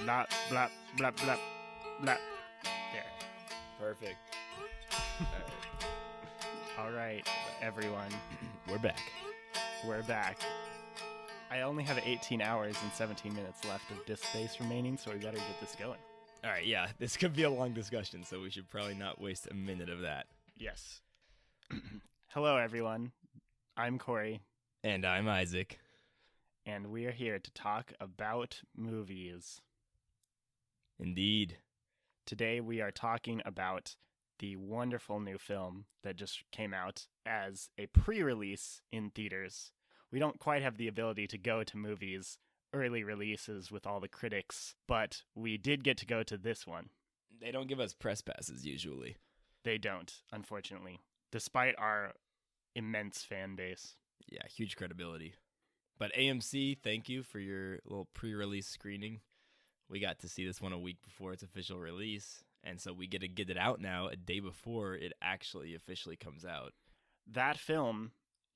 Blah, blah, blah, blah, blah. There. Perfect. All right, everyone. We're back. We're back. I only have 18 hours and 17 minutes left of disk space remaining, so we better get this going. All right, yeah, this could be a long discussion, so we should probably not waste a minute of that. Yes. Hello, everyone. I'm Cory. And I'm Isaac. And we are here to talk about movies. Indeed. Today we are talking about the wonderful new film that just came out as a pre-release in theaters. We don't quite have the ability to go to movies, early releases with all the critics, but we did get to go to this one. They don't give us press passes usually. They don't, unfortunately, despite our immense fan base. Yeah, huge credibility. But AMC, thank you for your little pre-release screening. We got to see this one a week before its official release, and so we get to get it out now a day before it actually officially comes out. That film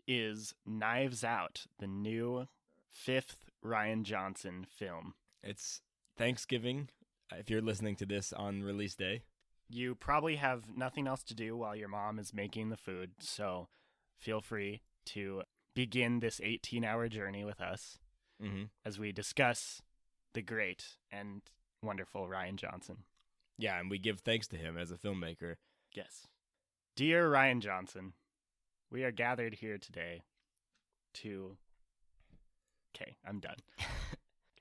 is Knives Out, the new 5th Rian Johnson film. It's Thanksgiving, if you're listening to this on release day. You probably have nothing else to do while your mom is making the food, so feel free to begin this 18-hour journey with us as we discuss the great and wonderful Rian Johnson. Yeah, and we give thanks to him as a filmmaker. Yes. Dear Rian Johnson, we are gathered here today to... Okay, I'm done.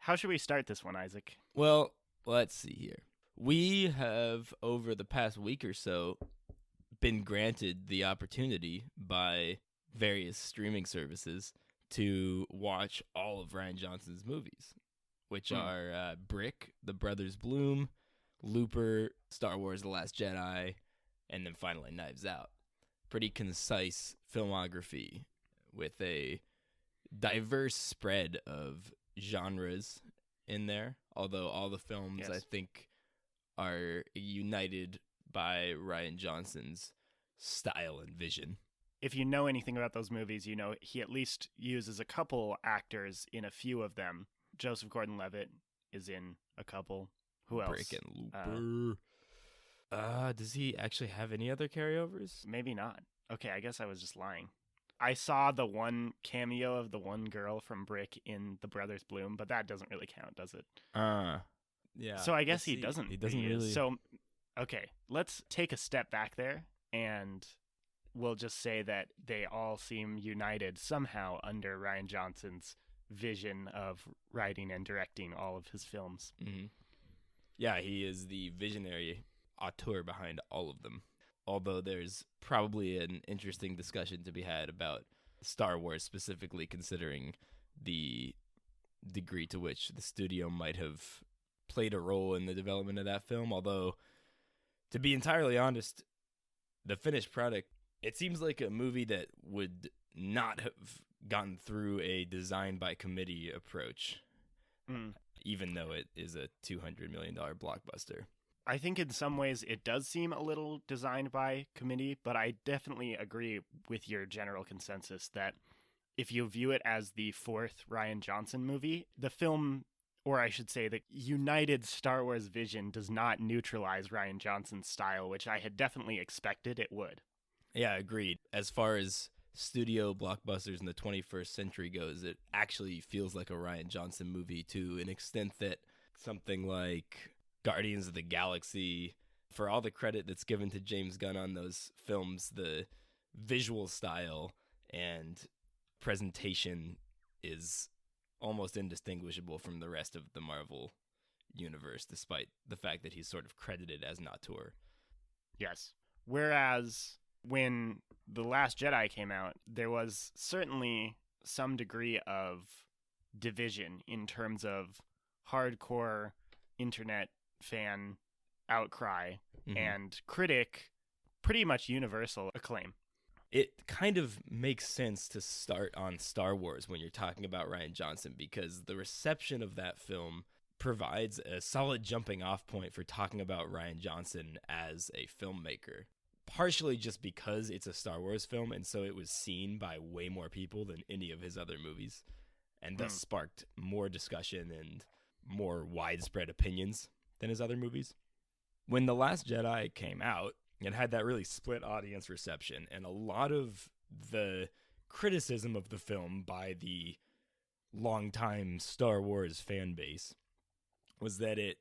How should we start this one, Isaac? Well, let's see here. We have, over the past week or so, been granted the opportunity by various streaming services to watch all of Rian Johnson's movies, which are Brick, The Brothers Bloom, Looper, Star Wars The Last Jedi, and then finally Knives Out. Pretty concise filmography with a diverse spread of genres in there, although all the films, I think, are united by Rian Johnson's style and vision. If you know anything about those movies, you know he at least uses a couple actors in a few of them. Joseph Gordon-Levitt is in a couple. Who else? Brick and Looper. Does he actually have any other carryovers? Maybe not. Okay, I guess I was just lying. I saw the one cameo of the one girl from Brick in The Brothers Bloom, but that doesn't really count, does it? Yeah. So I guess he doesn't. He doesn't really. So, okay, let's take a step back there, and we'll just say that they all seem united somehow under Rian Johnson's vision of writing and directing all of his films. Mm-hmm. Yeah, he is the visionary auteur behind all of them. Although there's probably an interesting discussion to be had about Star Wars, specifically considering the degree to which the studio might have played a role in the development of that film. Although, to be entirely honest, the finished product, it seems like a movie that would not have gotten through a design by committee approach, even though it is a $200 million blockbuster. I think in some ways it does seem a little designed by committee, but I definitely agree with your general consensus that if you view it as the 4th Rian Johnson movie, the film, or I should say the united Star Wars vision, does not neutralize Rian Johnson's style, which I had definitely expected it would. Yeah, agreed. As far as studio blockbusters in the 21st century goes, it actually feels like a Rian Johnson movie to an extent that something like Guardians of the Galaxy, for all the credit that's given to James Gunn on those films, the visual style and presentation is almost indistinguishable from the rest of the Marvel universe, despite the fact that he's sort of credited as an auteur. Yes. Whereas when The Last Jedi came out, there was certainly some degree of division in terms of hardcore internet fan outcry and critic pretty much universal acclaim. It kind of makes sense to start on Star Wars when you're talking about Rian Johnson, because the reception of that film provides a solid jumping off point for talking about Rian Johnson as a filmmaker. Partially just because it's a Star Wars film, and so it was seen by way more people than any of his other movies, and thus sparked more discussion and more widespread opinions than his other movies. When The Last Jedi came out, it had that really split audience reception, and a lot of the criticism of the film by the longtime Star Wars fan base was that it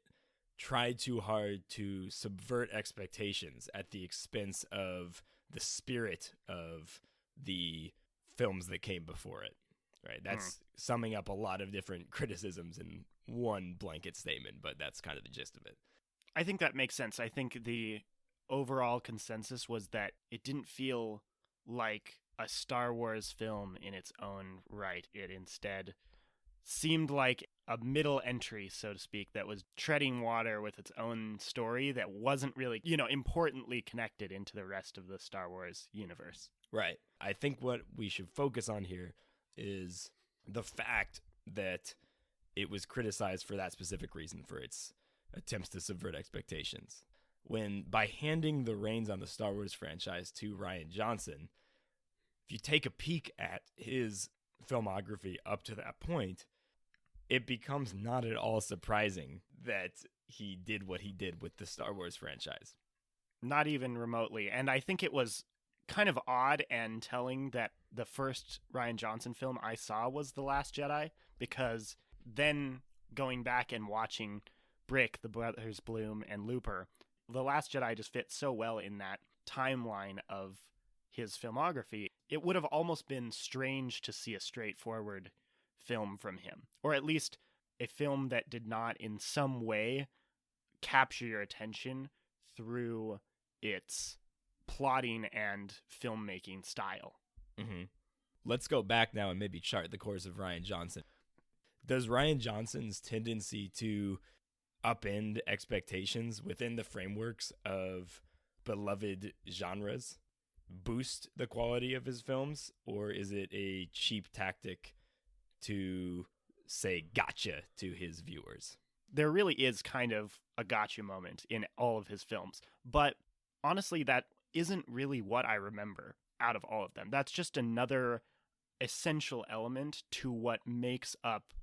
tried too hard to subvert expectations at the expense of the spirit of the films that came before it. Right? That's summing up a lot of different criticisms in one blanket statement, but that's kind of the gist of it. I think that makes sense. I think the overall consensus was that it didn't feel like a Star Wars film in its own right. It instead seemed like a middle entry, so to speak, that was treading water with its own story that wasn't really, importantly connected into the rest of the Star Wars universe. Right. I think what we should focus on here is the fact that it was criticized for that specific reason, for its attempts to subvert expectations. When, by handing the reins on the Star Wars franchise to Rian Johnson, if you take a peek at his filmography up to that point, it becomes not at all surprising that he did what he did with the Star Wars franchise. Not even remotely. And I think it was kind of odd and telling that the first Rian Johnson film I saw was The Last Jedi, because then going back and watching Brick, The Brothers Bloom, and Looper, The Last Jedi just fits so well in that timeline of his filmography. It would have almost been strange to see a straightforward film from him, or at least a film that did not in some way capture your attention through its plotting and filmmaking style. Mm-hmm. Let's go back now and maybe chart the course of Rian Johnson. Does Rian Johnson's tendency to upend expectations within the frameworks of beloved genres boost the quality of his films, or is it a cheap tactic to say gotcha to his viewers? There really is kind of a gotcha moment in all of his films, but honestly, that isn't really what I remember out of all of them. That's just another essential element to what makes up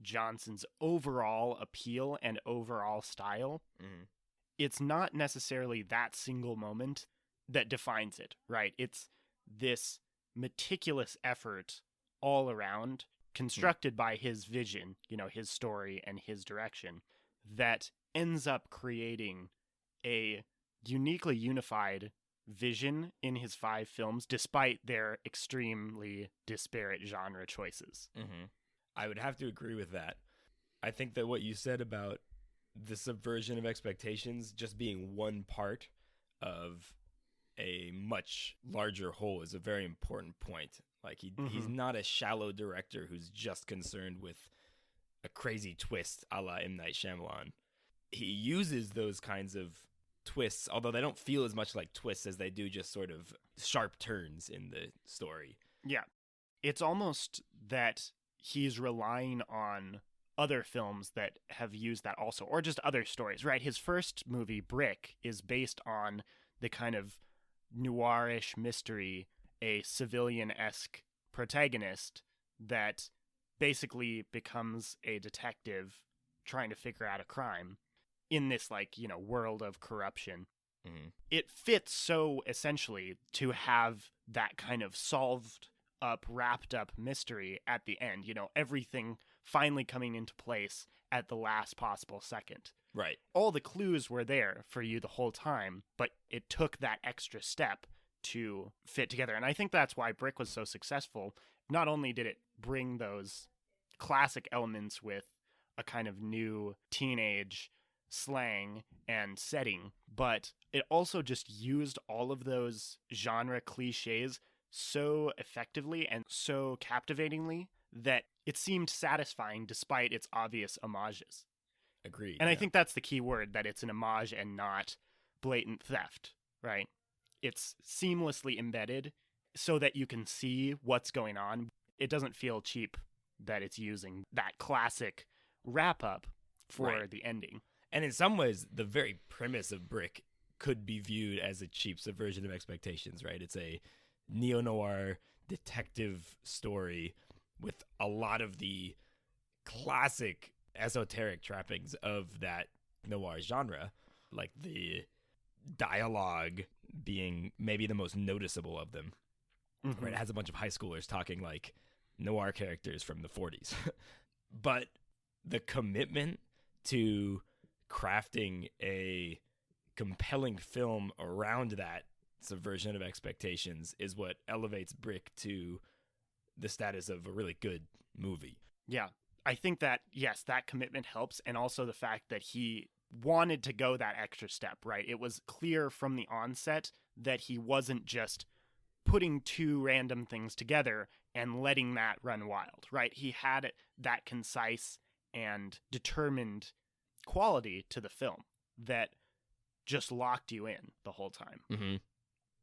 Johnson's overall appeal and overall style. Mm-hmm. It's not necessarily that single moment that defines it, right? It's this meticulous effort all around, constructed by his vision, his story and his direction, that ends up creating a uniquely unified vision in his 5 films, despite their extremely disparate genre choices. Mm-hmm. I would have to agree with that. I think that what you said about the subversion of expectations just being one part of a much larger whole is a very important point. Like he's not a shallow director who's just concerned with a crazy twist a la M. Night Shyamalan. He uses those kinds of twists, although they don't feel as much like twists as they do just sort of sharp turns in the story. Yeah. It's almost that he's relying on other films that have used that also, or just other stories, right? His first movie, Brick, is based on the kind of noirish mystery, a civilian-esque protagonist that basically becomes a detective trying to figure out a crime in this, world of corruption. Mm-hmm. It fits so essentially to have that kind of solved up, wrapped up mystery at the end, everything finally coming into place at the last possible second. Right. All the clues were there for you the whole time, but it took that extra step to fit together. And I think that's why Brick was so successful. Not only did it bring those classic elements with a kind of new teenage slang and setting, but it also just used all of those genre cliches so effectively and so captivatingly that it seemed satisfying despite its obvious homages. Agreed. And I think that's the key word, that it's an homage and not blatant theft, right? It's seamlessly embedded so that you can see what's going on. It doesn't feel cheap that it's using that classic wrap-up for the ending. And in some ways, the very premise of Brick could be viewed as a cheap subversion of expectations, right? It's a neo-noir detective story with a lot of the classic esoteric trappings of that noir genre, like the dialogue being maybe the most noticeable of them. Mm-hmm. Right? It has a bunch of high schoolers talking like noir characters from the 40s. But the commitment to crafting a compelling film around that subversion of expectations is what elevates Brick to the status of a really good movie. Yeah. I think that, yes, that commitment helps. And also the fact that he wanted to go that extra step, right? It was clear from the onset that he wasn't just putting two random things together and letting that run wild, right? He had that concise and determined quality to the film that just locked you in the whole time. Mm-hmm.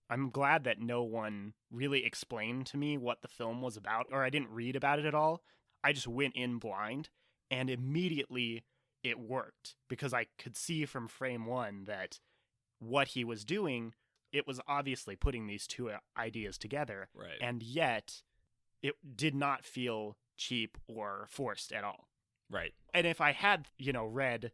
I'm glad that no one really explained to me what the film was about, or I didn't read about it at all. I just went in blind, and immediately it worked because I could see from frame one that what he was doing, it was obviously putting these two ideas together, Right. and yet it did not feel cheap or forced at all. Right. And if I had, read,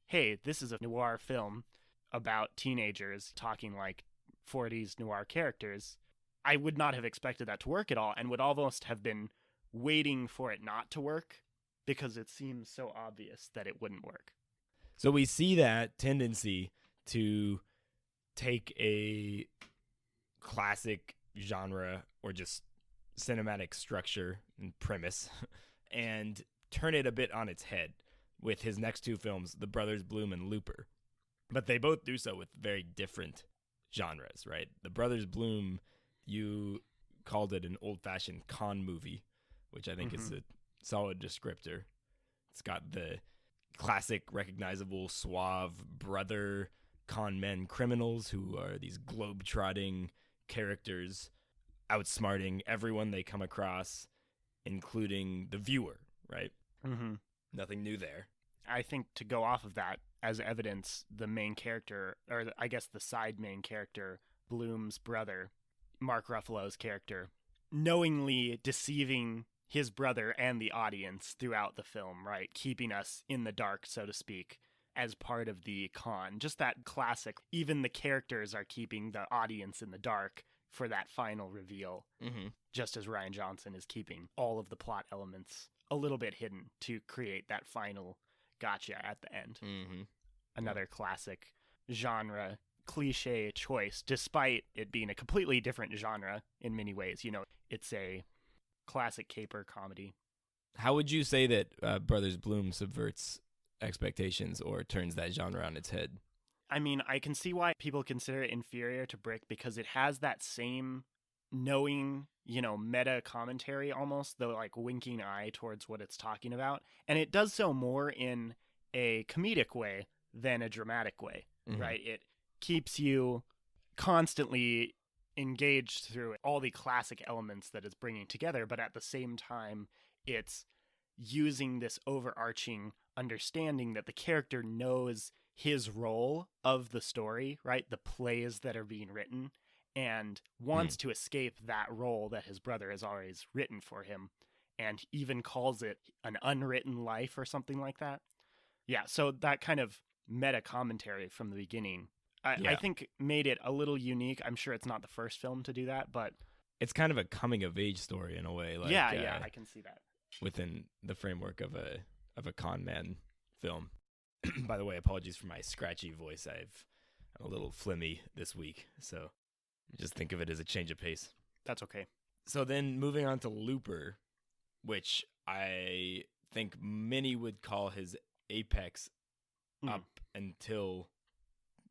hey, this is a noir film about teenagers talking like 40s noir characters, I would not have expected that to work at all and would almost have been waiting for it not to work because it seems so obvious that it wouldn't work. So we see that tendency to take a classic genre or just cinematic structure and premise and turn it a bit on its head with his next two films, The Brothers Bloom and Looper. But they both do so with very different genres, right? The Brothers Bloom, you called it an old-fashioned con movie, which I think is a solid descriptor. It's got the classic, recognizable, suave brother con men criminals who are these globe-trotting characters outsmarting everyone they come across, including the viewer, right? Mm-hmm. Nothing new there. I think to go off of that, as evidence, the main character, or I guess the side main character, Bloom's brother, Mark Ruffalo's character, knowingly deceiving his brother and the audience throughout the film, right? Keeping us in the dark, so to speak, as part of the con. Just that classic, even the characters are keeping the audience in the dark for that final reveal, just as Rian Johnson is keeping all of the plot elements a little bit hidden to create that final gotcha at the end. Another classic genre cliche choice, despite it being a completely different genre in many ways. It's a classic caper comedy. How would you say that Brothers Bloom subverts expectations or turns that genre on its head? I mean, I can see why people consider it inferior to Brick because it has that same knowing, meta commentary almost, the like winking eye towards what it's talking about. And it does so more in a comedic way than a dramatic way, right? It keeps you constantly engaged through all the classic elements that it's bringing together, but at the same time, it's using this overarching understanding that the character knows his role of the story, right? The plays that are being written, and wants to escape that role that his brother has always written for him, and even calls it an unwritten life or something like that. Yeah, so that kind of meta commentary from the beginning, I think made it a little unique. I'm sure it's not the first film to do that, but it's kind of a coming of age story in a way. Like, yeah, I can see that within the framework of a con man film. By the way, apologies for my scratchy voice. I'm a little phlegmy this week, so just think of it as a change of pace. That's okay. So then moving on to Looper, which I think many would call his apex up until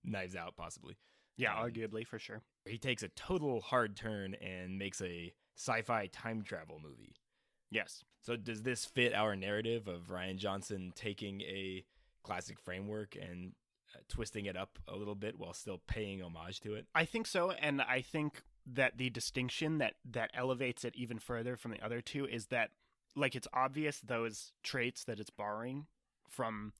Knives Out, possibly. Yeah, arguably, for sure. He takes a total hard turn and makes a sci-fi time travel movie. Yes. So does this fit our narrative of Rian Johnson taking a classic framework and twisting it up a little bit while still paying homage to it? I think so, and I think that the distinction that elevates it even further from the other two is that, like, it's obvious those traits that it's borrowing from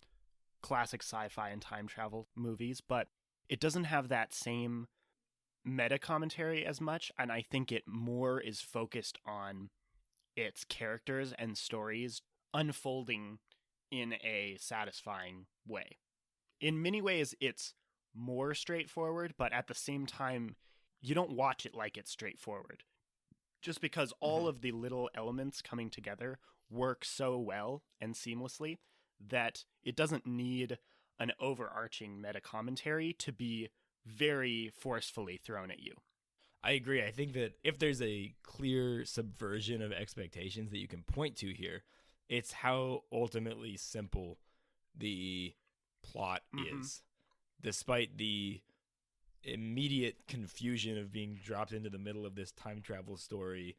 classic sci-fi and time travel movies, but it doesn't have that same meta commentary as much, and I think it more is focused on its characters and stories unfolding in a satisfying way. In many ways, it's more straightforward, but at the same time, you don't watch it like it's straightforward. Just because all of the little elements coming together work so well and seamlessly that it doesn't need an overarching meta commentary to be very forcefully thrown at you. I agree. I think that if there's a clear subversion of expectations that you can point to here, it's how ultimately simple the plot is. Despite the immediate confusion of being dropped into the middle of this time travel story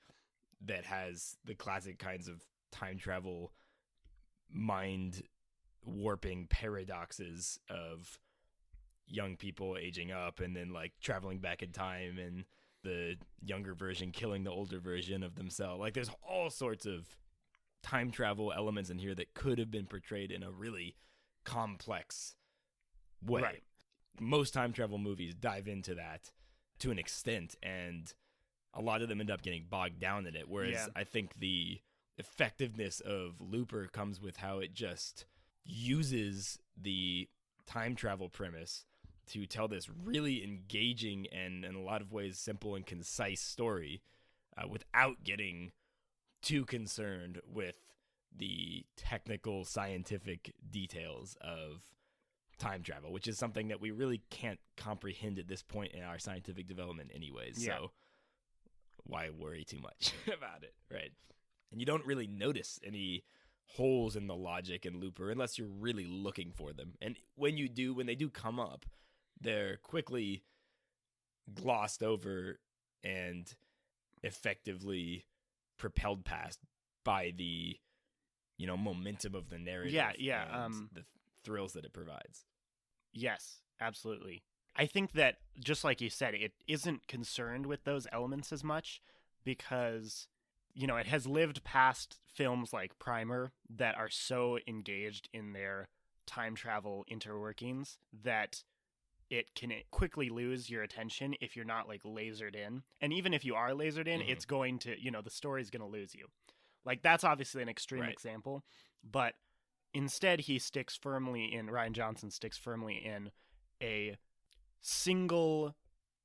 that has the classic kinds of time travel mind warping paradoxes of young people aging up and then like traveling back in time and the younger version killing the older version of themselves. Like there's all sorts of time travel elements in here that could have been portrayed in a really complex way. Right. Most time travel movies dive into that to an extent, and a lot of them end up getting bogged down in it. Whereas I think the effectiveness of Looper comes with how it just uses the time travel premise to tell this really engaging and in a lot of ways simple and concise story without getting too concerned with the technical scientific details of time travel, which is something that we really can't comprehend at this point in our scientific development anyways. So why worry too much about it, right? And you don't really notice any holes in the logic in Looper unless you're really looking for them. And when they do come up, they're quickly glossed over and effectively propelled past by the momentum of the narrative and the thrills that it provides. Yes, absolutely. I think that, just like you said, it isn't concerned with those elements as much because, it has lived past films like Primer that are so engaged in their time travel interworkings that it can quickly lose your attention if you're not, like, lasered in. And even if you are lasered in, it's going to, the story's going to lose you. Like, that's obviously an extreme example, but instead, Rian Johnson sticks firmly in a single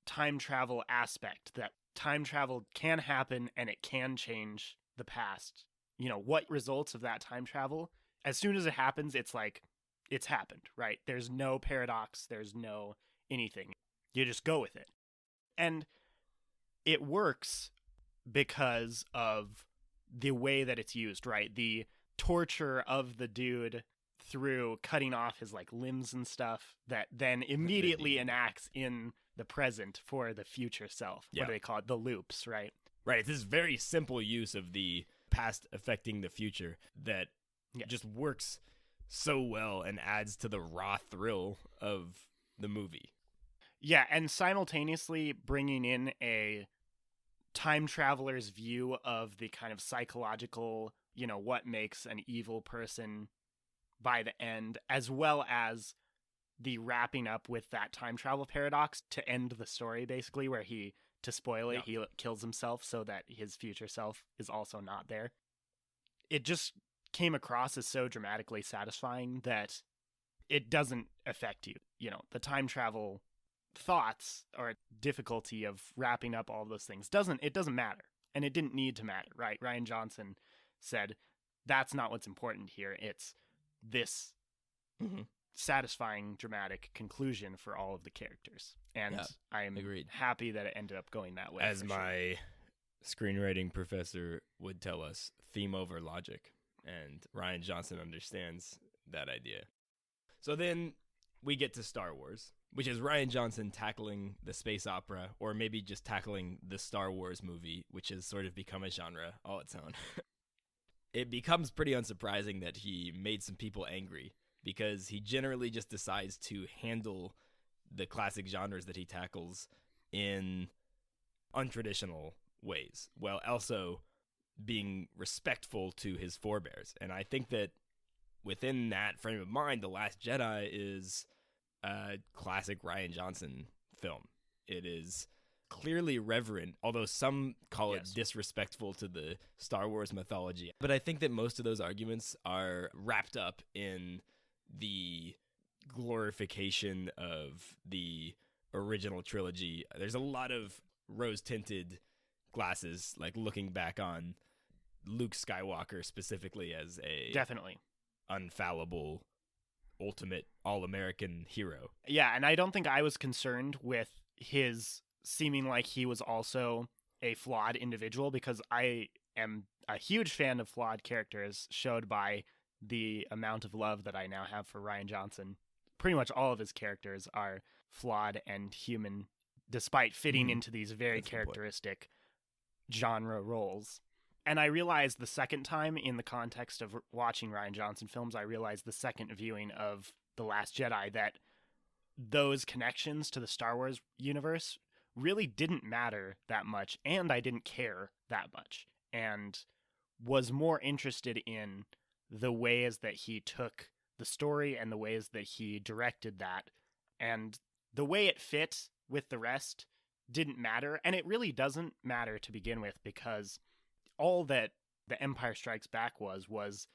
time travel aspect, that time travel can happen and it can change the past. What results of that time travel, as soon as it happens, it's like, it's happened, right? There's no paradox, there's no anything. You just go with it. And it works because of the way that it's used, right? The torture of the dude through cutting off his like limbs and stuff that then immediately enacts in the present for the future self. What do they call it? The loops, right? Right. It's this very simple use of the past affecting the future that just works so well and adds to the raw thrill of the movie. Yeah, and simultaneously bringing in a time traveler's view of the kind of psychological, what makes an evil person by the end, as well as the wrapping up with that time travel paradox to end the story, basically, where he kills himself so that his future self is also not there. It just came across as so dramatically satisfying that it doesn't affect you. The time travel thoughts or difficulty of wrapping up all those things doesn't matter, and it didn't need to matter, right? Rian Johnson said that's not what's important here. It's this satisfying dramatic conclusion for all of the characters, and I'm happy that it ended up going that way. As my screenwriting professor would tell us, theme over logic, and Rian Johnson understands that idea. So then we get to Star Wars, which is Rian Johnson tackling the space opera, or maybe just tackling the Star Wars movie, which has sort of become a genre all its own. It becomes pretty unsurprising that he made some people angry, because he generally just decides to handle the classic genres that he tackles in untraditional ways, while also being respectful to his forebears. And I think that within that frame of mind, The Last Jedi is a classic Rian Johnson film. It is clearly reverent, although some call it Yes. disrespectful to the Star Wars mythology. But I think that most of those arguments are wrapped up in the glorification of the original trilogy. There's a lot of rose-tinted glasses, like looking back on Luke Skywalker specifically as a Definitely. unfallible, ultimate all-American hero. Yeah, and I don't think I was concerned with his seeming like he was also a flawed individual, because I am a huge fan of flawed characters, showed by the amount of love that I now have for Rian Johnson. Pretty much all of his characters are flawed and human, despite fitting into these very That's a good point. characteristic genre roles. And I realized the second time, in the context of watching Rian Johnson films, I realized the second viewing of The Last Jedi, that those connections to the Star Wars universe really didn't matter that much, and I didn't care that much, and was more interested in the ways that he took the story and the ways that he directed that, and the way it fit with the rest didn't matter. And it really doesn't matter to begin with, because all that The Empire Strikes Back was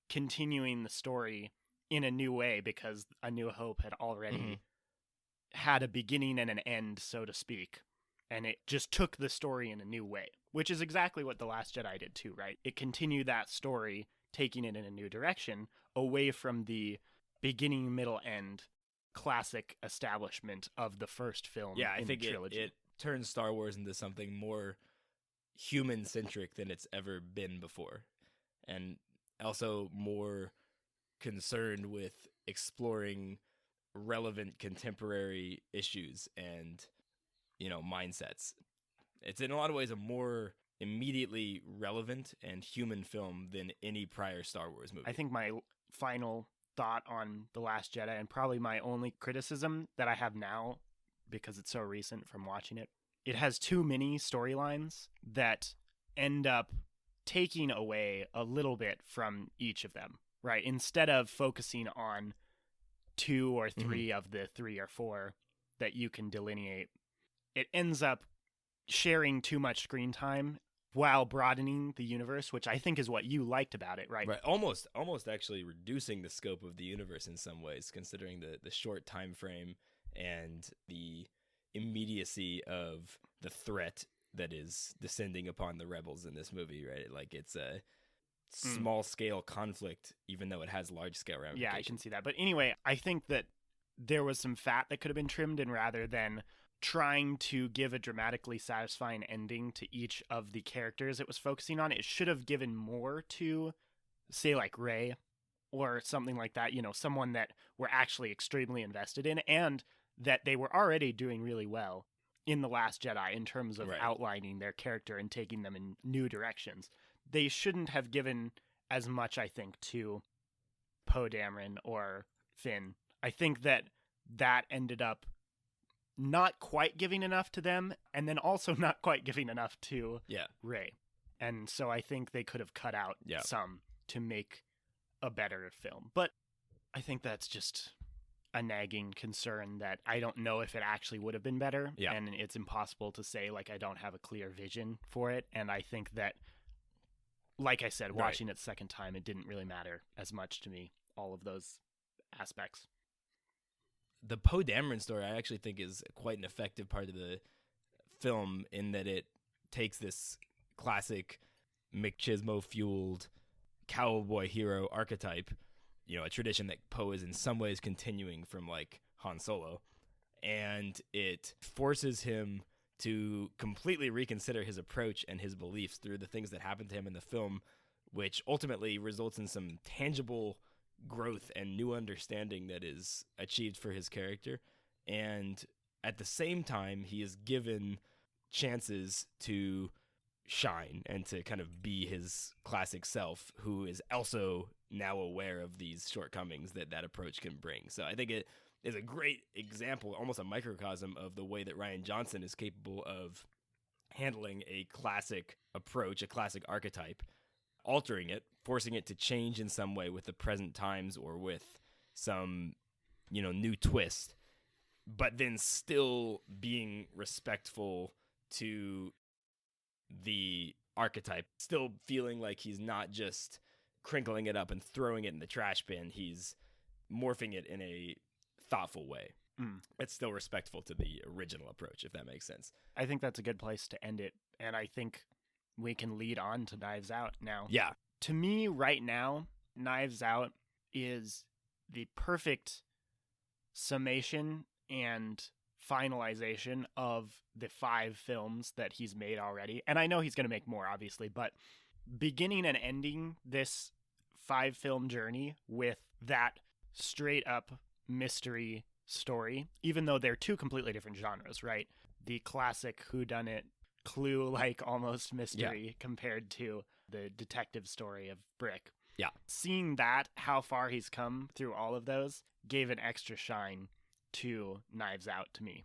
continuing the story in a new way, because A New Hope had already had a beginning and an end, so to speak. And it just took the story in a new way, which is exactly what The Last Jedi did too, right? It continued that story, taking it in a new direction, away from the beginning, middle, end classic establishment of the first film. Yeah, I in think the trilogy. it turns Star Wars into something more human-centric than it's ever been before, and also more concerned with exploring relevant contemporary issues and, mindsets. It's in a lot of ways a more immediately relevant and human film than any prior Star Wars movie. I think my final thought on The Last Jedi, and probably my only criticism that I have now, because it's so recent from watching it, it has too many storylines that end up taking away a little bit from each of them, right? Instead of focusing on 2 or 3 of the 3 or 4 that you can delineate, it ends up sharing too much screen time while broadening the universe, which I think is what you liked about it, right? Right, almost actually reducing the scope of the universe in some ways, considering the short time frame and the immediacy of the threat that is descending upon the rebels in this movie, right? Like, it's a small scale conflict, even though it has large scale ramifications. Yeah, I can see that. But anyway, I think that there was some fat that could have been trimmed, and rather than trying to give a dramatically satisfying ending to each of the characters it was focusing on, it should have given more to, say, like Rey or something like that, someone that we're actually extremely invested in, and that they were already doing really well in The Last Jedi in terms of outlining their character and taking them in new directions. They shouldn't have given as much, I think, to Poe Dameron or Finn. I think that ended up not quite giving enough to them, and then also not quite giving enough to Rey. And so I think they could have cut out some to make a better film. But I think that's just a nagging concern that I don't know if it actually would have been better. Yeah. And it's impossible to say, like, I don't have a clear vision for it. And I think that, like I said, watching it second time, it didn't really matter as much to me, all of those aspects. The Poe Dameron story, I actually think, is quite an effective part of the film, in that it takes this classic McChismo-fueled cowboy hero archetype, a tradition that Poe is in some ways continuing from, like, Han Solo, and it forces him to completely reconsider his approach and his beliefs through the things that happen to him in the film, which ultimately results in some tangible growth and new understanding that is achieved for his character. And at the same time, he is given chances to shine and to kind of be his classic self, who is also now aware of these shortcomings that approach can bring. So I think it is a great example, almost a microcosm, of the way that Rian Johnson is capable of handling a classic approach, a classic archetype, altering it, forcing it to change in some way with the present times or with some, new twist, but then still being respectful to the archetype, still feeling like he's not just crinkling it up and throwing it in the trash bin. He's morphing it in a thoughtful way. It's still respectful to the original approach, if that makes sense. I think that's a good place to end it, and I think we can lead on to Knives Out now. Yeah. To me, right now, Knives Out is the perfect summation and finalization of the 5 films that he's made already. And I know he's going to make more, obviously, but beginning and ending this 5-film journey with that straight up mystery story, even though they're 2 completely different genres, right? The classic whodunit, clue-like almost mystery compared to the detective story of Brick. Yeah. Seeing that, how far he's come through all of those, gave an extra shine to Knives Out to me.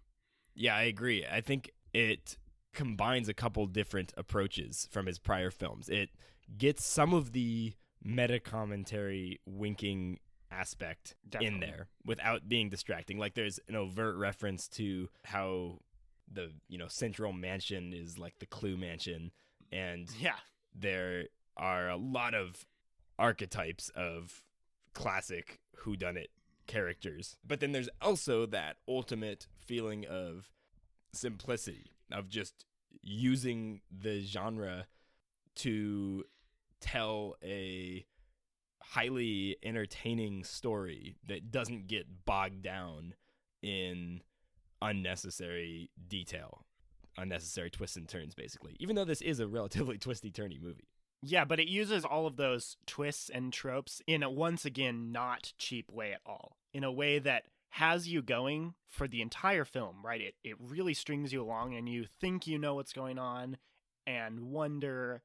Yeah, I agree. I think it combines a couple different approaches from his prior films. It gets some of the meta commentary winking aspect in there without being distracting. Like there's an overt reference to how the central mansion is like the Clue mansion, and there are a lot of archetypes of classic whodunit characters. But then there's also that ultimate feeling of simplicity, of just using the genre to tell a highly entertaining story that doesn't get bogged down in unnecessary detail, unnecessary twists and turns, basically. Even though this is a relatively twisty-turny movie. Yeah, but it uses all of those twists and tropes in a, once again, not cheap way at all. In a way that has you going for the entire film, right? It really strings you along, and you think you know what's going on and wonder,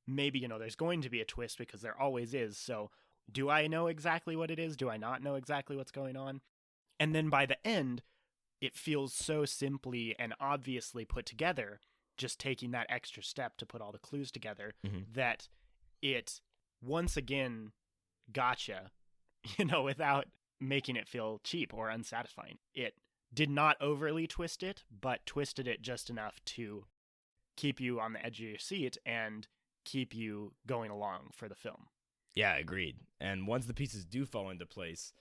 maybe, there's going to be a twist, because there always is. So do I know exactly what it is? Do I not know exactly what's going on? And then by the end, it feels so simply and obviously put together, just taking that extra step to put all the clues together, that it once again gotcha, without making it feel cheap or unsatisfying. It did not overly twist it, but twisted it just enough to keep you on the edge of your seat and keep you going along for the film. Yeah, agreed. And once the pieces do fall into place,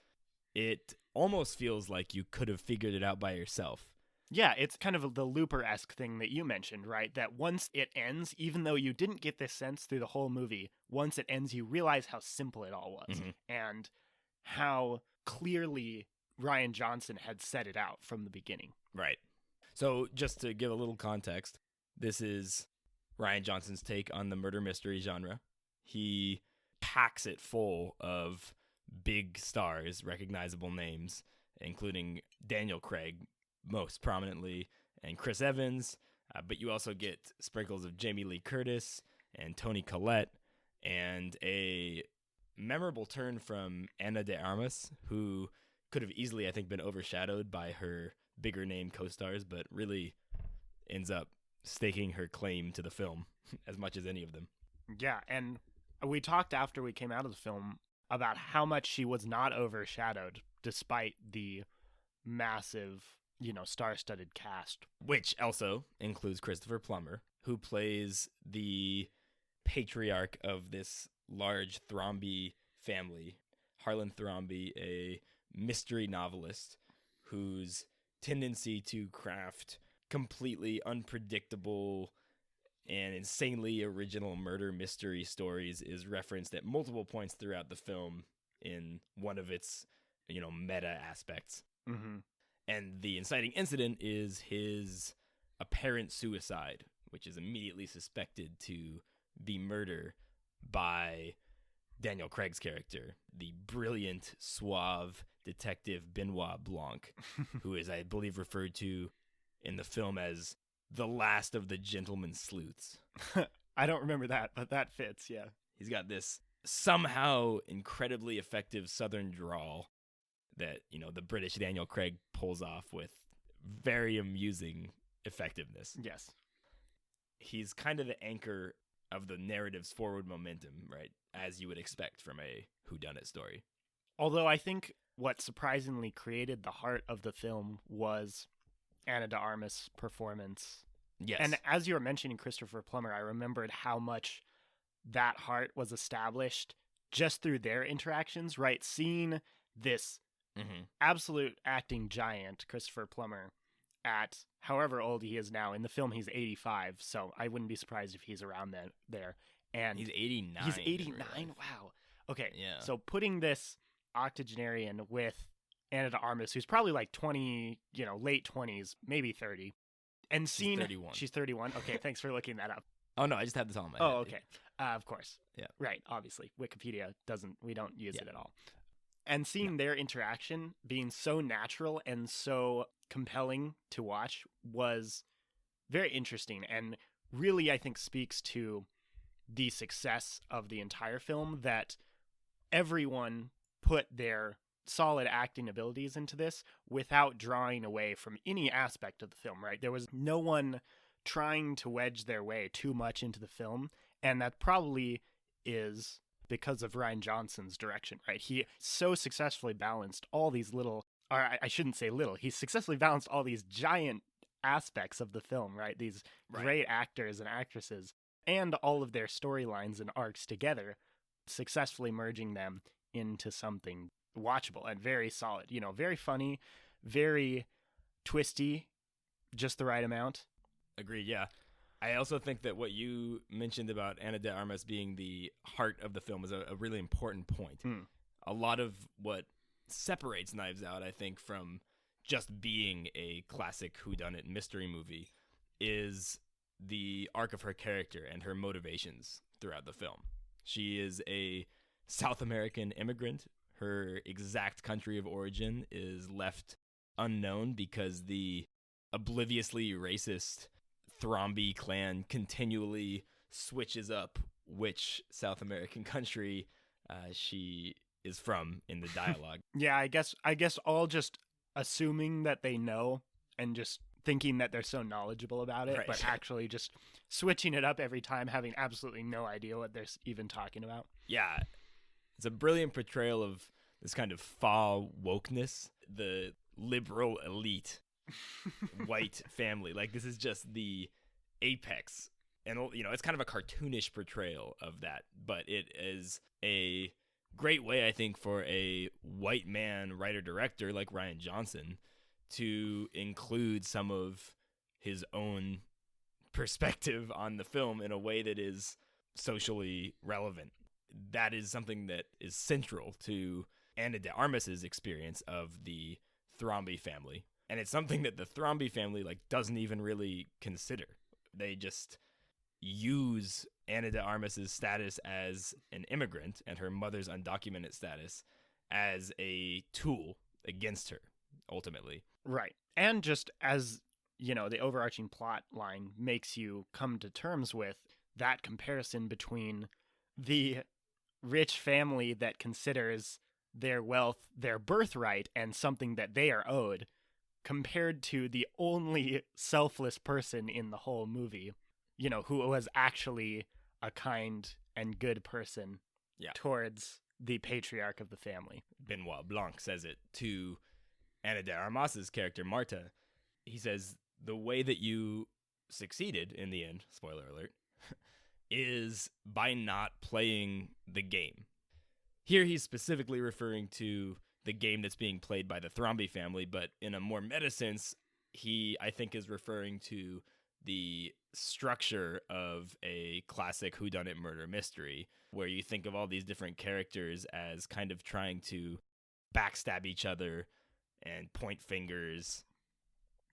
it almost feels like you could have figured it out by yourself. Yeah, it's kind of the Looper-esque thing that you mentioned, right? That once it ends, even though you didn't get this sense through the whole movie, once it ends, you realize how simple it all was and how clearly Rian Johnson had set it out from the beginning. Right. So just to give a little context, this is Rian Johnson's take on the murder mystery genre. He packs it full of big stars, recognizable names, including Daniel Craig, most prominently, and Chris Evans, but you also get sprinkles of Jamie Lee Curtis and Toni Collette, and a memorable turn from Ana de Armas, who could have easily, I think, been overshadowed by her bigger name co-stars, but really ends up staking her claim to the film as much as any of them. Yeah, and we talked after we came out of the film about how much she was not overshadowed despite the massive, star-studded cast. Which also includes Christopher Plummer, who plays the patriarch of this large Thrombey family. Harlan Thrombey, a mystery novelist whose tendency to craft completely unpredictable and insanely original murder mystery stories is referenced at multiple points throughout the film in one of its, meta aspects. And the inciting incident is his apparent suicide, which is immediately suspected to be murder by Daniel Craig's character, the brilliant, suave detective Benoit Blanc, who is, I believe, referred to in the film as the last of the gentleman sleuths. I don't remember that, but that fits, yeah. He's got this somehow incredibly effective Southern drawl that, the British Daniel Craig pulls off with very amusing effectiveness. Yes. He's kind of the anchor of the narrative's forward momentum, right? As you would expect from a whodunit story. Although I think what surprisingly created the heart of the film was Ana de Armas' performance Yes. And as you were mentioning Christopher Plummer, I remembered how much that heart was established just through their interactions, right? Seeing this absolute acting giant, Christopher Plummer, at however old he is now. In the film, he's 85, so I wouldn't be surprised if he's around there. And he's 89. He's 89? Wow. Okay, yeah. So putting this octogenarian with Ana de Armas, who's probably like 20, late 20s, maybe 30, and seeing... She's 31. She's 31? Okay, thanks for looking that up. Oh, no, I just had this on my head. Oh, okay. Of course. Yeah. Right, obviously. Wikipedia we don't use it at all. And seeing their interaction being so natural and so compelling to watch was very interesting, and really, I think, speaks to the success of the entire film, that everyone put their solid acting abilities into this without drawing away from any aspect of the film, right? There was no one trying to wedge their way too much into the film, and that probably is because of Rian Johnson's direction, right? He so successfully balanced all these little, or I shouldn't say little, he successfully balanced all these giant aspects of the film, right? These great actors and actresses, and all of their storylines and arcs together, successfully merging them into something watchable and very solid. Very funny, very twisty, just the right amount. Agreed, yeah. I also think that what you mentioned about Ana de Armas being the heart of the film is a really important point. A lot of what separates Knives Out, I think, from just being a classic whodunit mystery movie is the arc of her character and her motivations throughout the film. She is a South American immigrant. Her exact country of origin is left unknown because the obliviously racist Thromby clan continually switches up which South American country she is from in the dialogue. Yeah, I guess all just assuming that they know and just thinking that they're so knowledgeable about it, but actually just switching it up every time, having absolutely no idea what they're even talking about. Yeah, it's a brilliant portrayal of this kind of faux wokeness, the liberal elite white family. Like, this is just the apex, and it's kind of a cartoonish portrayal of that, but it is a great way, I think, for a white man writer-director like Rian Johnson to include some of his own perspective on the film in a way that is socially relevant. That is something that is central to Ana de Armas's experience of the Thromby family, and it's something that the Thromby family doesn't even really consider. They just use Ana de Armas's status as an immigrant and her mother's undocumented status as a tool against her, ultimately. Right. And just as, the overarching plot line makes you come to terms with that comparison between the rich family that considers their wealth their birthright and something that they are owed, compared to the only selfless person in the whole movie, who was actually a kind and good person towards the patriarch of the family. Benoit Blanc says it to Ana de Armas's character, Marta. He says, the way that you succeeded in the end, spoiler alert, is by not playing the game. Here he's specifically referring to the game that's being played by the Thromby family, but in a more meta sense, he, I think, is referring to the structure of a classic whodunit murder mystery, where you think of all these different characters as kind of trying to backstab each other and point fingers.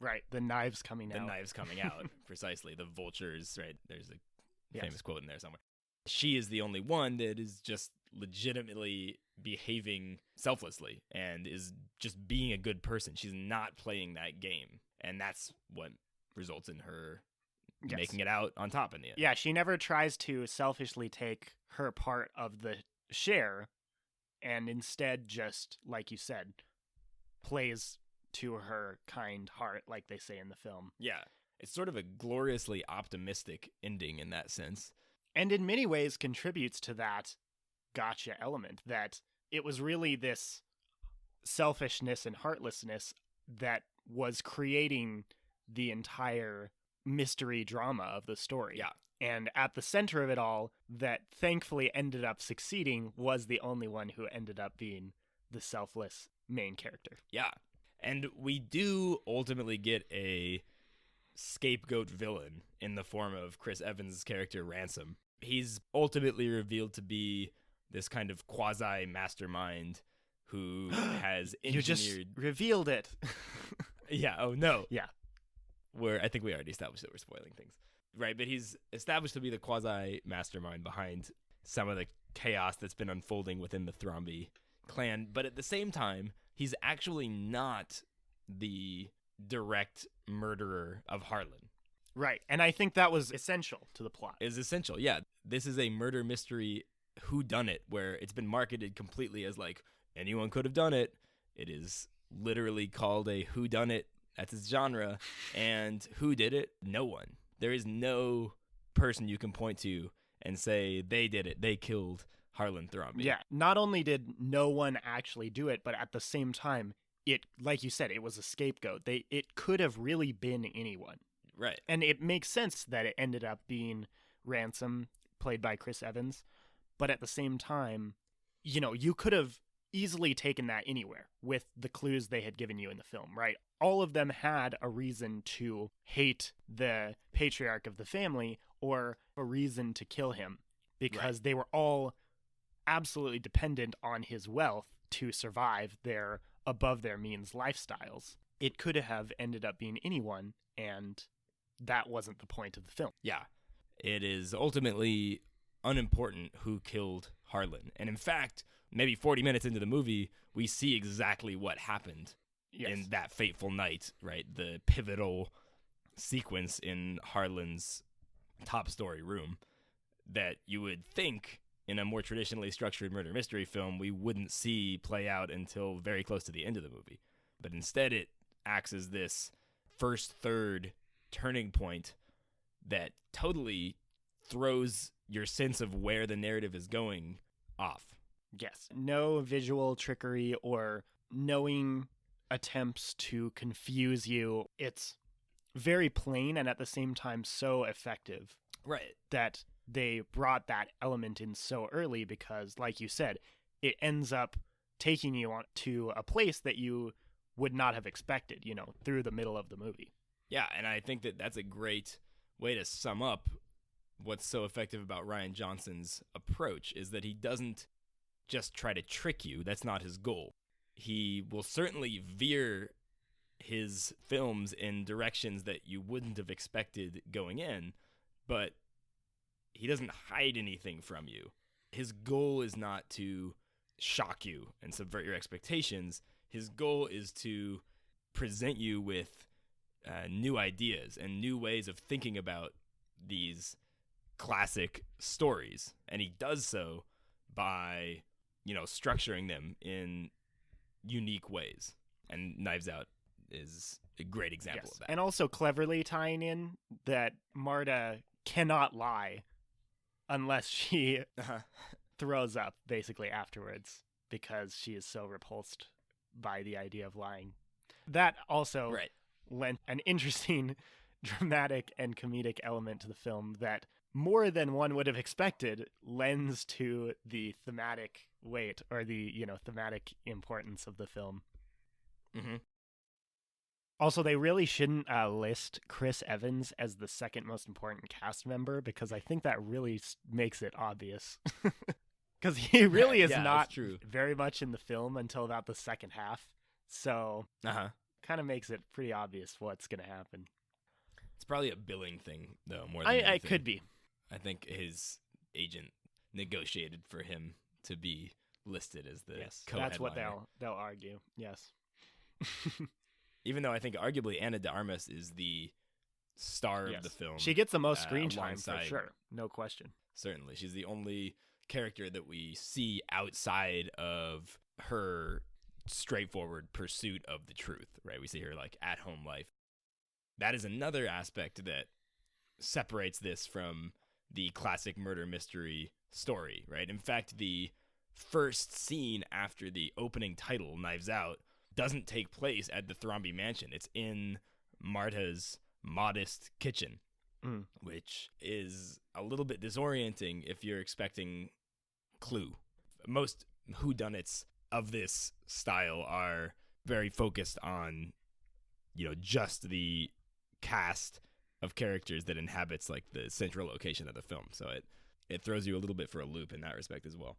Right, the knives coming out. The knives coming out, precisely. The vultures, right? There's a famous quote in there somewhere. She is the only one that is just legitimately behaving selflessly and is just being a good person. She's not playing that game. And that's what results in her making it out on top in the end. Yeah, she never tries to selfishly take her part of the share, and instead just, like you said, plays to her kind heart, like they say in the film. Yeah, it's sort of a gloriously optimistic ending in that sense. And in many ways contributes to that gotcha element, that it was really this selfishness and heartlessness that was creating the entire mystery drama of the story. Yeah. And at the center of it all, that thankfully ended up succeeding, was the only one who ended up being the selfless main character. Yeah. And we do ultimately get a scapegoat villain in the form of Chris Evans' character, Ransom. He's ultimately revealed to be this kind of quasi-mastermind who has engineered... You just revealed it. Yeah, oh no. Yeah. I think we already established that we're spoiling things. Right, but he's established to be the quasi-mastermind behind some of the chaos that's been unfolding within the Thrombey clan. But at the same time, he's actually not the direct murderer of Harlan. Right, and I think that was essential to the plot. Is essential, yeah. This is a murder mystery whodunit where it's been marketed completely as like, anyone could have done it. It is literally called a whodunit. That's its genre. And who did it? No one. There is no person you can point to and say they did it. They killed Harlan Thrombey. Yeah, not only did no one actually do it, but at the same time, it, like you said, it was a scapegoat. It could have really been anyone. Right. And it makes sense that it ended up being Ransom, played by Chris Evans. But at the same time, you could have easily taken that anywhere with the clues they had given you in the film, right? All of them had a reason to hate the patriarch of the family or a reason to kill him because they were all absolutely dependent on his wealth to survive their above their means lifestyles. It could have ended up being anyone, and that wasn't the point of the film. Yeah. It is ultimately unimportant who killed Harlan. And in fact, maybe 40 minutes into the movie, we see exactly what happened in that fateful night, right? The pivotal sequence in Harlan's top story room that you would think in a more traditionally structured murder mystery film we wouldn't see play out until very close to the end of the movie. But instead it acts as this first third turning point that totally throws your sense of where the narrative is going off. Yes. No visual trickery or knowing attempts to confuse you. It's very plain and at the same time so effective. Right. That they brought that element in so early because, like you said, it ends up taking you on to a place that you would not have expected, through the middle of the movie. Yeah, and I think that that's a great way to sum up what's so effective about Rian Johnson's approach is that he doesn't just try to trick you. That's not his goal. He will certainly veer his films in directions that you wouldn't have expected going in, but he doesn't hide anything from you. His goal is not to shock you and subvert your expectations. His goal is to present you with new ideas and new ways of thinking about these classic stories. And he does so by, structuring them in unique ways. And Knives Out is a great example of that. And also cleverly tying in that Marta cannot lie unless she throws up basically afterwards because she is so repulsed by the idea of lying. That also lent an interesting dramatic and comedic element to the film that more than one would have expected lends to the thematic weight or the, thematic importance of the film. Mm-hmm. Also, they really shouldn't list Chris Evans as the second most important cast member because I think that really makes it obvious. Because he really is not very much in the film until about the second half. So kind of makes it pretty obvious what's going to happen. It's probably a billing thing, though, more than anything. It could be. I think his agent negotiated for him to be listed as the co-headliner. That's what they'll argue, yes. Even though I think arguably Ana de Armas is the star of the film. She gets the most screen time for sure, no question. Certainly. She's the only character that we see outside of her straightforward pursuit of the truth, right? We see her at-home life. That is another aspect that separates this from the classic murder mystery story, right? In fact, the first scene after the opening title, Knives Out, doesn't take place at the Thrombey mansion. It's in Marta's modest kitchen, Mm. which is a little bit disorienting if you're expecting Clue. Most whodunits of this style are very focused on, just the cast of characters that inhabits like the central location of the film. So it throws you a little bit for a loop in that respect as well.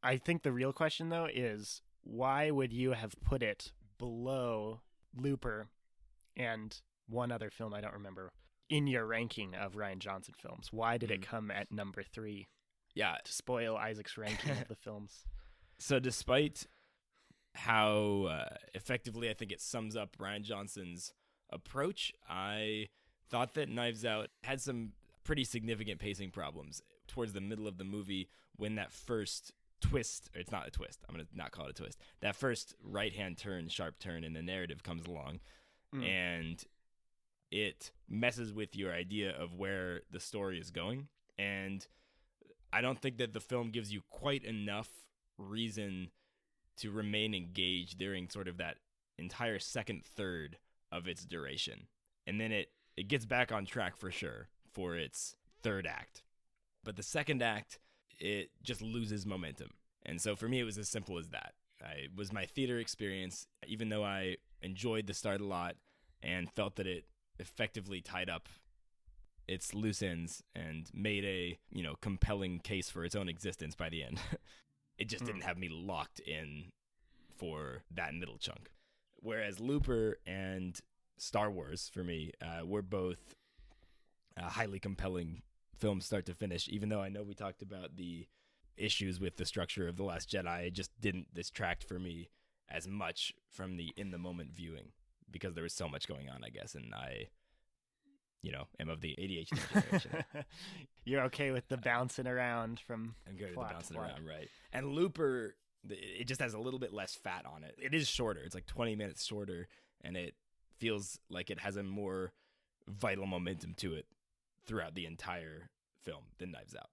I think the real question, though, is why would you have put it below Looper and one other film I don't remember in your ranking of Rian Johnson films? Why did it come at number 3? Yeah. To spoil Isaac's ranking of the films. So despite how effectively I think it sums up Rian Johnson's approach, I thought that Knives Out had some pretty significant pacing problems towards the middle of the movie when that first twist, or it's not a twist, I'm going to not call it a twist, that first right-hand turn, sharp turn in the narrative comes along, and it messes with your idea of where the story is going, and I don't think that the film gives you quite enough reason to remain engaged during sort of that entire second third of its duration. And then it gets back on track for sure for its third act. But the second act, it just loses momentum. And so for me, it was as simple as that. It was my theater experience, even though I enjoyed the start a lot and felt that it effectively tied up its loose ends and made a, compelling case for its own existence by the end. It just didn't have me locked in for that middle chunk. Whereas Looper and Star Wars, for me, were both highly compelling films start to finish, even though I know we talked about the issues with the structure of The Last Jedi. It just didn't distract for me as much from the in-the-moment viewing because there was so much going on, I guess, and I am of the ADHD generation. You're okay with the bouncing around from I'm good with the plot to bouncing plot. around, right. And Looper, it just has a little bit less fat on it. It is shorter. It's like 20 minutes shorter, and it feels like it has a more vital momentum to it throughout the entire film than Knives Out.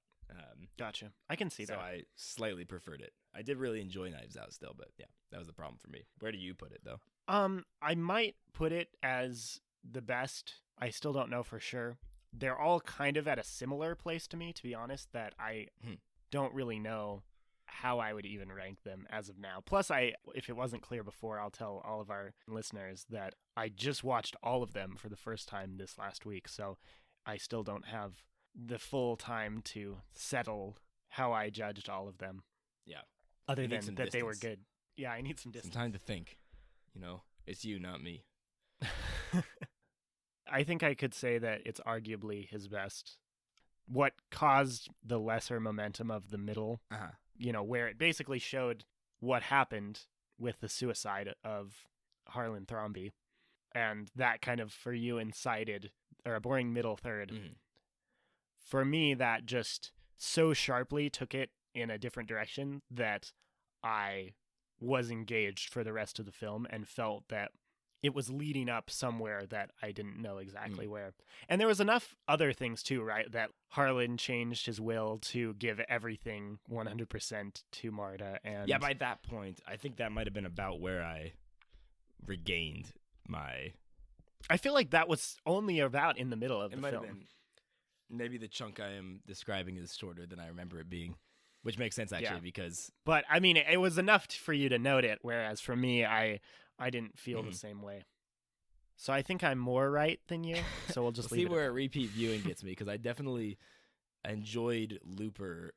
Gotcha. I can see so that. So I slightly preferred it. I did really enjoy Knives Out still, but yeah, that was the problem for me. Where do you put it, though? I might put it as the best. I still don't know for sure. They're all kind of at a similar place to me, to be honest, that I don't really know how I would even rank them as of now. Plus, if it wasn't clear before, I'll tell all of our listeners that I just watched all of them for the first time this last week, so I still don't have the full time to settle how I judged all of them. Yeah. Other than that they were good. Yeah, I need some distance. Some time to think. It's you, not me. I think I could say that it's arguably his best. What caused the lesser momentum of the middle, where it basically showed what happened with the suicide of Harlan Thrombey, and that kind of, for you, incited, or a boring middle third. For me, that just so sharply took it in a different direction that I was engaged for the rest of the film and felt that it was leading up somewhere that I didn't know exactly where. And there was enough other things too, right? That Harlan changed his will to give everything 100% to Marta. And yeah, by that point, I think that might have been about where I regained my... I feel like that was only about in the middle of the film. It might have been. Maybe the chunk I am describing is shorter than I remember it being, which makes sense actually because... But I mean, it was enough for you to note it, whereas for me, I didn't feel the same way. So I think I'm more right than you, so we'll just see where a repeat viewing gets me, because I definitely enjoyed Looper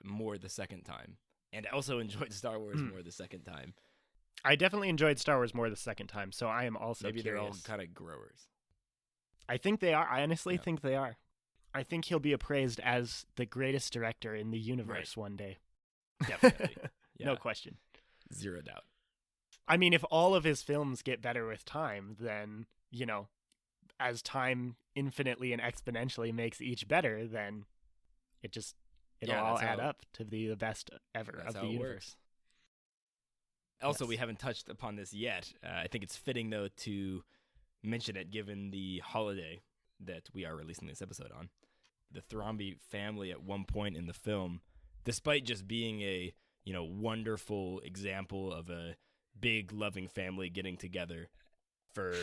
more the second time, and I also enjoyed Star Wars more the second time. I definitely enjoyed Star Wars more the second time, so I am also Maybe curious. They're all kind of growers. I think they are. I honestly think they are. I think he'll be appraised as the greatest director in the universe one day. Definitely. No question. Zero doubt. I mean, if all of his films get better with time, then, as time infinitely and exponentially makes each better, then it'll all add up to be the best ever of the universe. Also, we haven't touched upon this yet. I think it's fitting, though, to mention it given the holiday that we are releasing this episode on. The Thrombey family at one point in the film, despite just being a, wonderful example of a big loving family getting together, for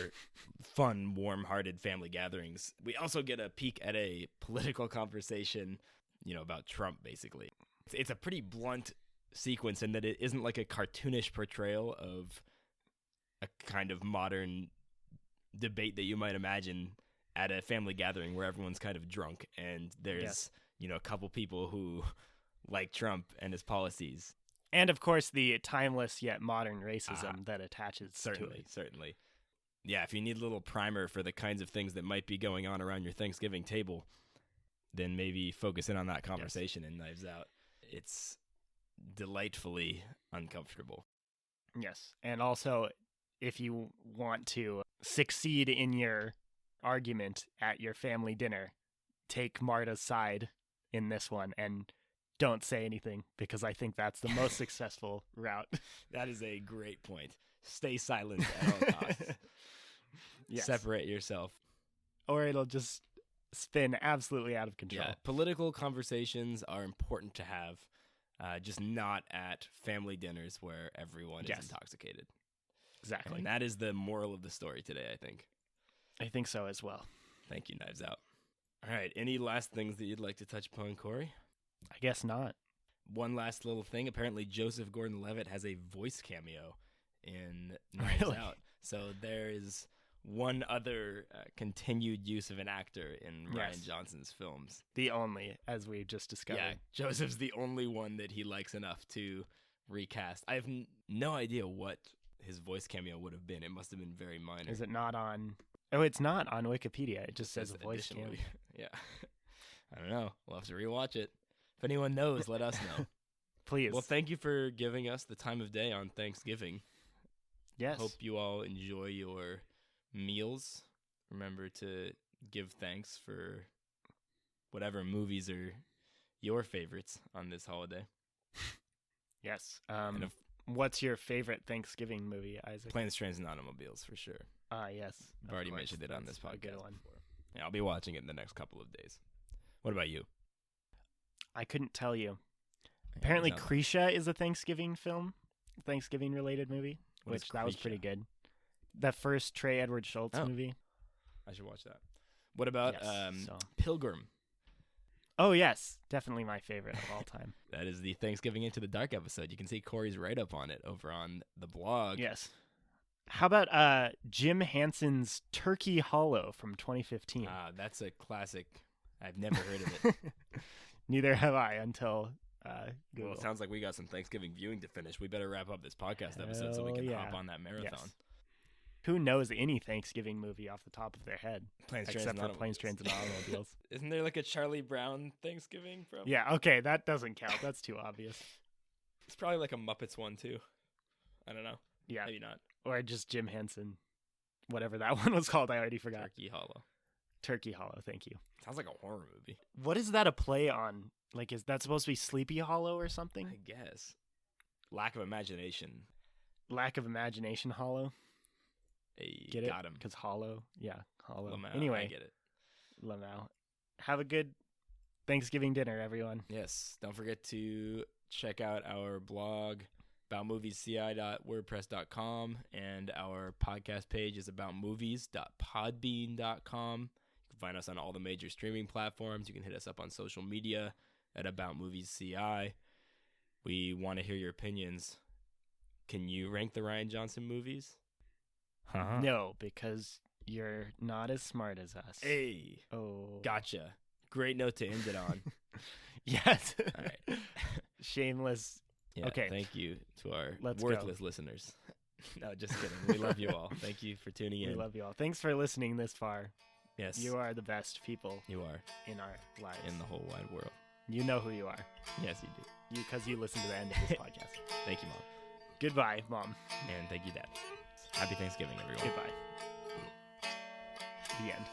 fun, warm-hearted family gatherings. We also get a peek at a political conversation, about Trump, basically. It's a pretty blunt sequence in that it isn't like a cartoonish portrayal of a kind of modern debate that you might imagine at a family gathering where everyone's kind of drunk and there's, a couple people who like Trump and his policies. And, of course, the timeless yet modern racism that attaches to it. Certainly. Yeah, if you need a little primer for the kinds of things that might be going on around your Thanksgiving table, then maybe focus in on that conversation in Knives Out. It's delightfully uncomfortable. Yes. And also, if you want to succeed in your argument at your family dinner, take Marta's side in this one and don't say anything, because I think that's the most successful route. That is a great point. Stay silent at all costs. Yes. Separate yourself. Or it'll just spin absolutely out of control. Yeah, political conversations are important to have, just not at family dinners where everyone is intoxicated. Exactly. And that is the moral of the story today, I think. I think so as well. Thank you, Knives Out. All right, any last things that you'd like to touch upon, Corey? I guess not. One last little thing. Apparently, Joseph Gordon-Levitt has a voice cameo in Knives Out. So there is one other continued use of an actor in Rian Johnson's films. The only, as we just discovered. Yeah, Joseph's the only one that he likes enough to recast. I have no idea what his voice cameo would have been. It must have been very minor. Is it not on... Oh, it's not on Wikipedia. It just says a voice cameo. Yeah. I don't know. We'll have to rewatch it. If anyone knows, let us know. Please. Well, thank you for giving us the time of day on Thanksgiving. Yes. Hope you all enjoy your meals. Remember to give thanks for whatever movies are your favorites on this holiday. Yes. What's your favorite Thanksgiving movie, Isaac? Planes, Trains, and Automobiles, for sure. Yes. I've already mentioned it on this podcast. A good one. Before. Yeah, I'll be watching it in the next couple of days. What about you? I couldn't tell you. Apparently, Krisha is a Thanksgiving film, Thanksgiving-related movie, which that was pretty good. The first Trey Edward Schultz movie. I should watch that. What about Pilgrim? Oh, yes. Definitely my favorite of all time. That is the Thanksgiving Into the Dark episode. You can see Corey's write-up on it over on the blog. Yes. How about Jim Henson's Turkey Hollow from 2015? That's a classic. I've never heard of it. Neither have I until Google. Well, it sounds like we got some Thanksgiving viewing to finish. We better wrap up this podcast episode so we can hop on that marathon. Yes. Who knows any Thanksgiving movie off the top of their head? Except for Planes, Trains, and Automobiles. Isn't there like a Charlie Brown Thanksgiving from? Yeah, okay, that doesn't count. That's too obvious. It's probably like a Muppets one, too. I don't know. Yeah. Maybe not. Or just Jim Henson. Whatever that one was called, I already forgot. Turkey Hollow, thank you. Sounds like a horror movie. What is that a play on? Like, is that supposed to be Sleepy Hollow or something? I guess. Lack of imagination. Lack of imagination hollow? Hey, get it? Got him. Because hollow. Yeah, hollow. Lamau, anyway. I get it. Lamau. Have a good Thanksgiving dinner, everyone. Yes. Don't forget to check out our blog, aboutmoviesci.wordpress.com, and our podcast page is aboutmovies.podbean.com. You can find us on all the major streaming platforms. You can hit us up on social media at aboutmoviesci. We want to hear your opinions. Can you rank the Rian Johnson movies? No, because you're not as smart as us. Hey. Oh. Gotcha. Great note to end it on. Yes. All right. Shameless. Yeah, okay. Thank you to our Let's worthless listeners. No, just kidding. We love you all. Thank you for tuning in. We love you all. Thanks for listening this far. Yes. You are the best people. You are. In our lives. In the whole wide world. You know who you are. Yes, you do. Because you listen to the end of this podcast. Thank you, Mom. Goodbye, Mom. And thank you, Dad. Happy Thanksgiving, everyone. Goodbye. The end.